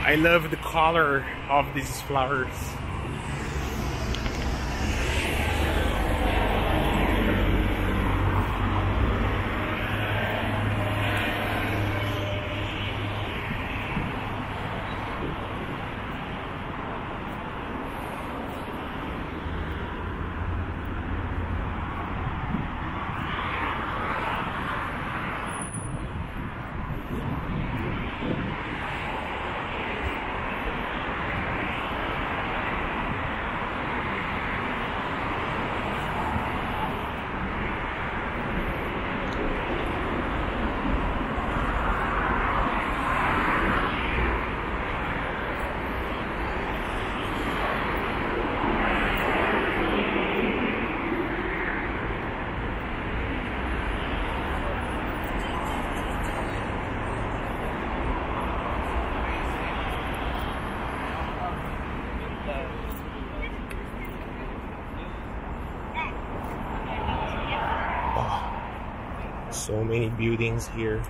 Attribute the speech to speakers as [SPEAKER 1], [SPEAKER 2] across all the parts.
[SPEAKER 1] I love the color of these flowers. So many buildings here.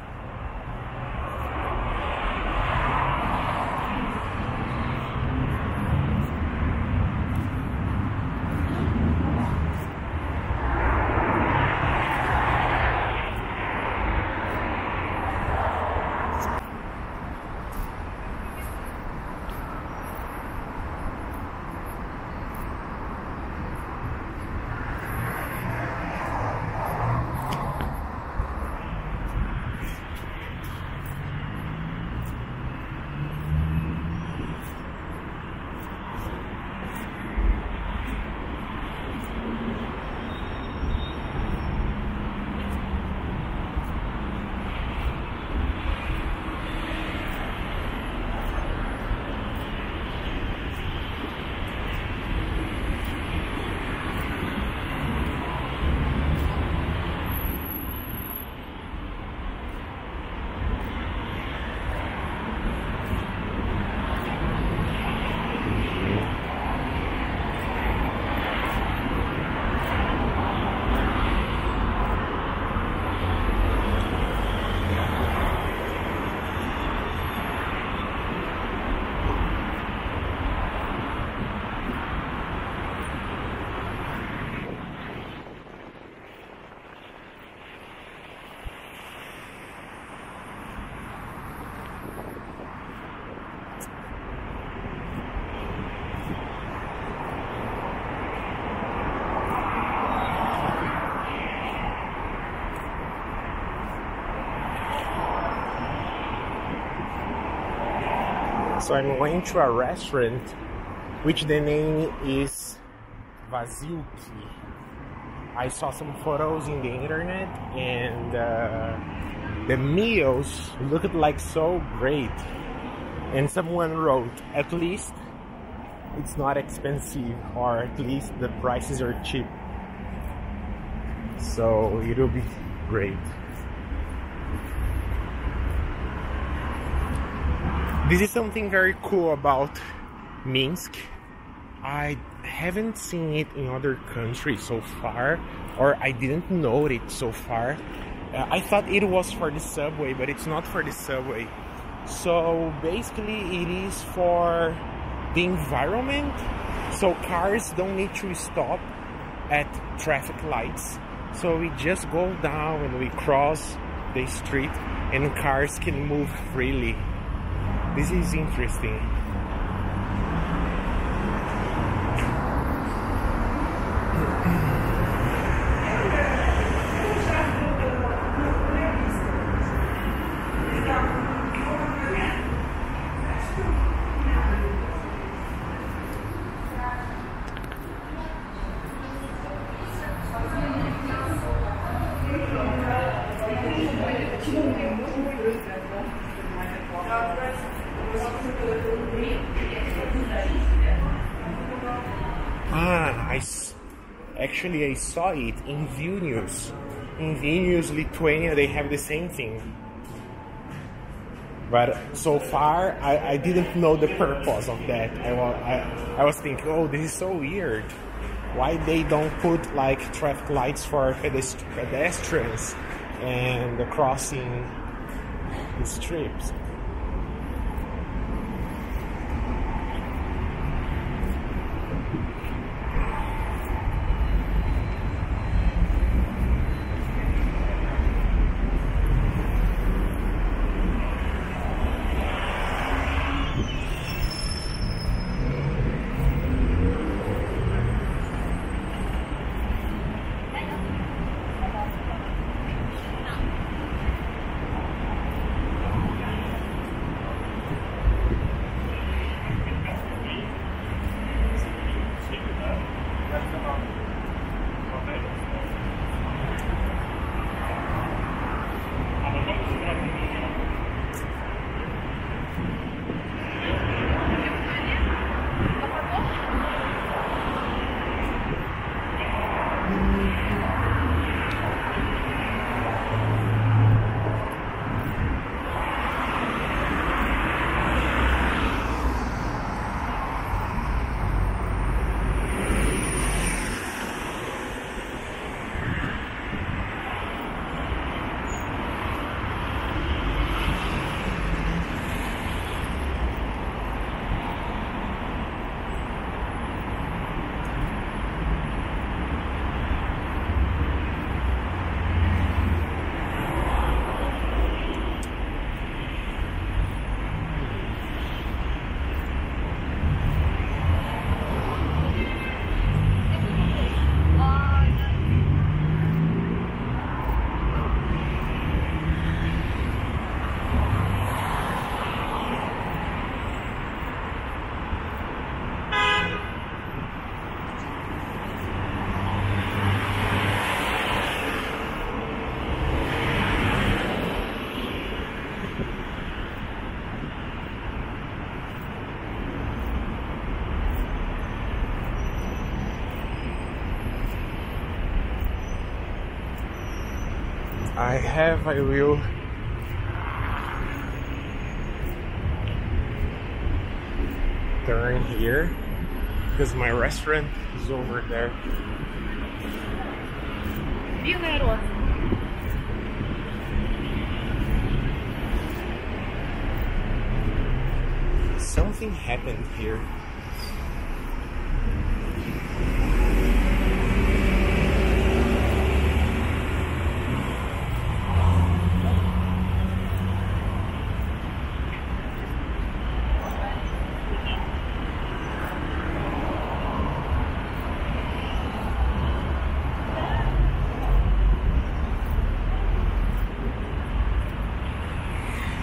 [SPEAKER 1] So I'm going to a restaurant which the name is Vasilki. I saw some photos in the internet and the meals looked like so great. And someone wrote, at least it's not expensive, or at least the prices are cheap. So it'll be great. This is something very cool about Minsk. I haven't seen it in other countries so far, or I didn't know it so far. I thought it was for the subway, but it's not for the subway. So basically it is for the environment, so cars don't need to stop at traffic lights. So we just go down and we cross the street and cars can move freely. This is interesting. Actually, I saw it in Vilnius. In Vilnius, Lithuania, they have the same thing. But so far, I didn't know the purpose of that. I was thinking, oh, this is so weird. Why they don't put like traffic lights for pedestrians and crossing the strips? I will turn here because my restaurant is over there. Something happened here.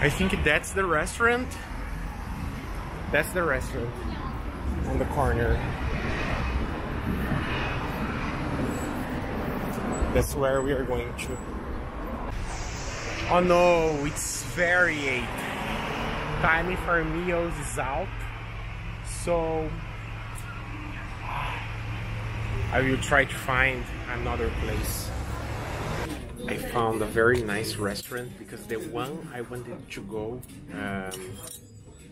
[SPEAKER 1] I think that's the restaurant. That's the restaurant on the corner. That's where we are going to. Oh no, it's very late. Time for meals is out. So I will try to find another place. I found a very nice restaurant because the one I wanted to go,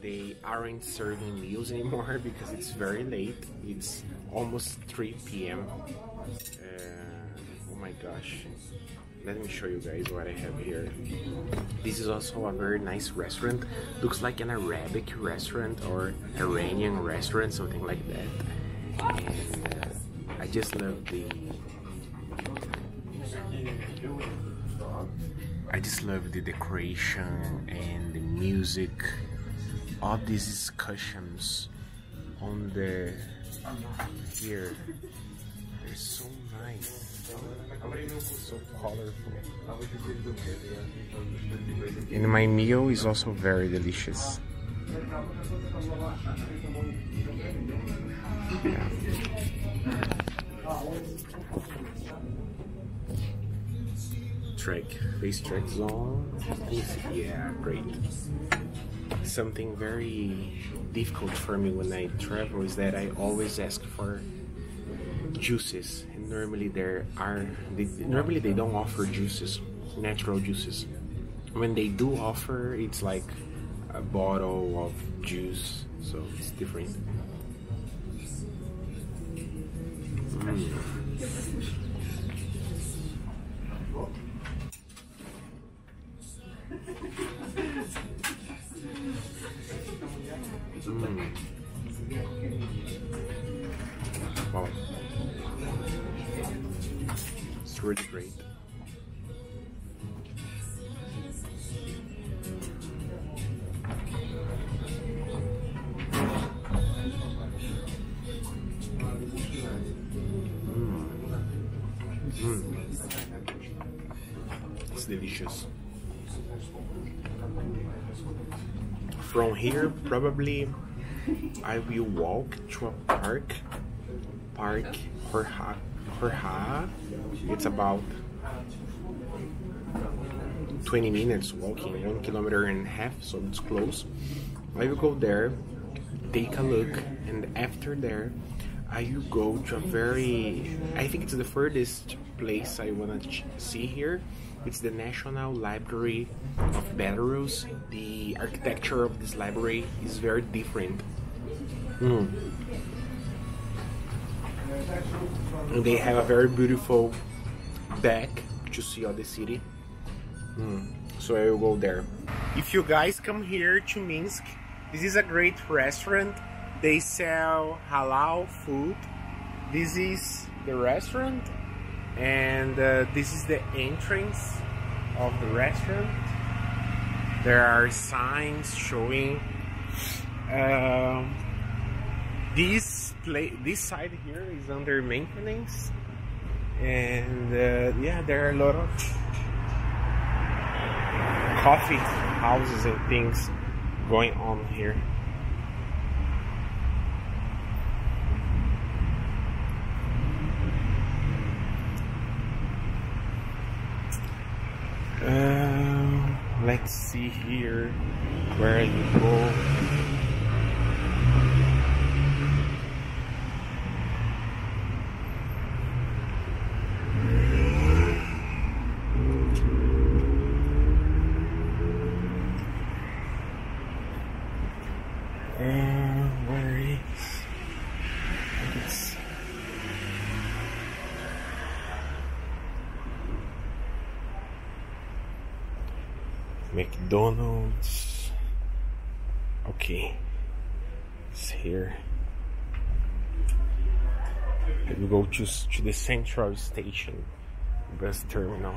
[SPEAKER 1] they aren't serving meals anymore because it's very late. It's almost 3 p.m. Oh my gosh. Let me show you guys what I have here. This is also a very nice restaurant. Looks like an Arabic restaurant or Iranian restaurant, something like that. And I just love the decoration and the music. All these discussions on the here, they're so nice, so colorful, and my meal is also very delicious. Yeah. Face track zone. Yeah, great. Something very difficult for me when I travel is that I always ask for juices, and normally they don't offer juices, natural juices. When they do offer, it's like a bottle of juice, so it's different. Wow, it's really great. It's delicious. From here, probably I will walk to a park Jorja. It's about 20 minutes walking, 1.5 kilometers, so it's close. I will go there, take a look, and after there I will go to a very, I think it's the furthest place I want to see here. It's the National Library of Belarus. The architecture of this library is very different. And they have a very beautiful deck to see all the city. So I will go there. If you guys come here to Minsk, this is a great restaurant. They sell halal food. This is the restaurant, and this is the entrance of the restaurant. There are signs showing this side here is under maintenance, and yeah, there are a lot of coffee houses and things going on here. Let's see here where you go. Where is this? McDonald's. Okay, it's here. We go to the central station bus terminal.